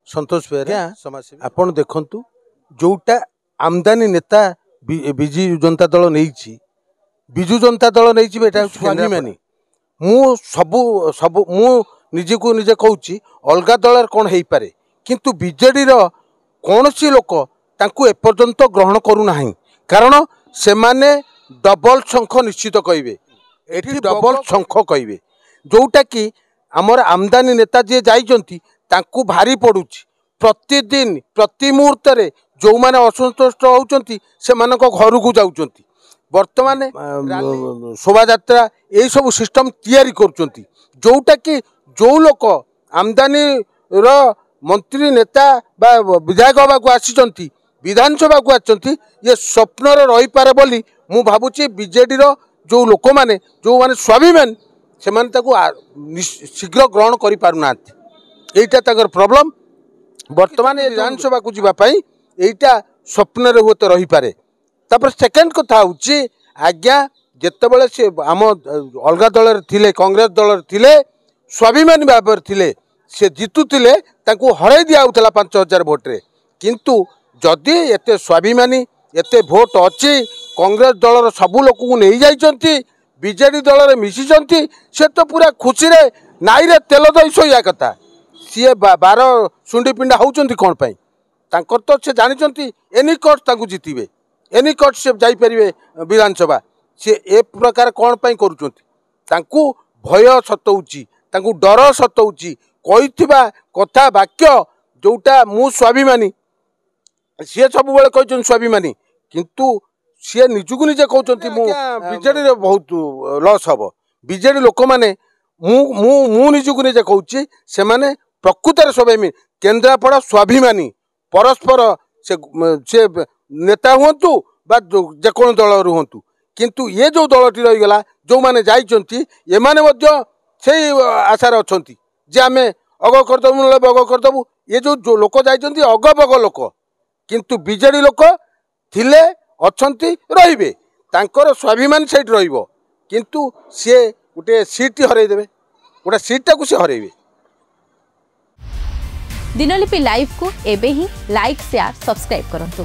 संतोष बेहरा आपण देखंतु जोटा आमदानी नेता बिजु जनता दल नहीं बिजु जनता दल नहीं स्वाभिमानी मु सबु सबु मु निजे को निजे कहूँ अलग दल कौन हो पारे किंतु बीजेडी कौन सी लोक तांकु एपर्यंत ग्रहण करूना कारण से माने डबल शंख निश्चित कहे एठी डबल शंख कहे जोटा कि आमर आमदानी नेता जी जाइछंती तांकु भारी पड़ुछि प्रतिदिन प्रति मुहूर्त जो मैंने असंतुष्ट होउछंती से मानक घर को जाउछंती वर्तमान शोभा यात्रा यही सब सिस्टम तैयारी करुछंती जोटा कि जो लोक आमदानी रो मंत्री नेता बा विधायक को आसी विधानसभा को आछंती ये स्वप्न रही पारे बोली मु भाबुची बीजेडी रो जो लोक माने जो माने स्वाभिमान से माने ताको शीघ्र ग्रहण करि पारुना एटा ताकर प्रॉब्लम वर्तमान विधानसभा को जीवा पई एटा स्वप्न रे होते रही पारे तापर सेकंड कथा होची आज्ञा जेतेबेले से आम अलग दल थिले कांग्रेस दल थिले स्वाभिमानी भाव थिले से जितुले तांको हराई दिया होतला 5000 भोट रे किंतु जदि एते स्वाभिमानी एते भोट अच्छी कांग्रेस दलर सबू लोक को नहीं जाइछंती बीजेडी दल रे मिसिछंती से तो पूरा खुशी रे नाई रे तेल दई सोया कथा सी 12 सुंडी पिंडा होउछंती कोन पई तांकर तो से जानिछंती एनी कोर्ट तांको जितिबे एनी कोर्ट से जाई परिबे विधानसभा से ए प्रकार कोन पई करूछंती तांको भय सतौची तांको डर सतौची कहिथिबा कथा वाक्य जोटा मु स्वाभिमानी सी सब बेले कहते स्वाभिमानी किंतु सी निजुक निजे कहते बीजेडी बहुत लस हम बीजेडी लोक मैंने मु निजुक निजे कहूँ से माने प्रकृत स्वाभिमानी केन्द्रापड़ा स्वाभिमानी परस्पर से नेता हुंतु बा जेकोन दल हूँ किंतु ये जो दलटी रहीगला जो मैंने जाइछंती ये माने से आशार अच्छा जे आम अग करदेबू ना बग करदेबू ये जो लोक जाइछंती अग बग लोक किंतु बीजेडी लोक थिले अच्छंती रहिबे तांकर स्वाभिमान सेठ रहिबो किंतु सी गोटे सीट हरई देबे गोटे सीटा को सी हरइबे। दिनलिपि लाइव को एबे ही लाइक शेयर सब्सक्राइब करंतु।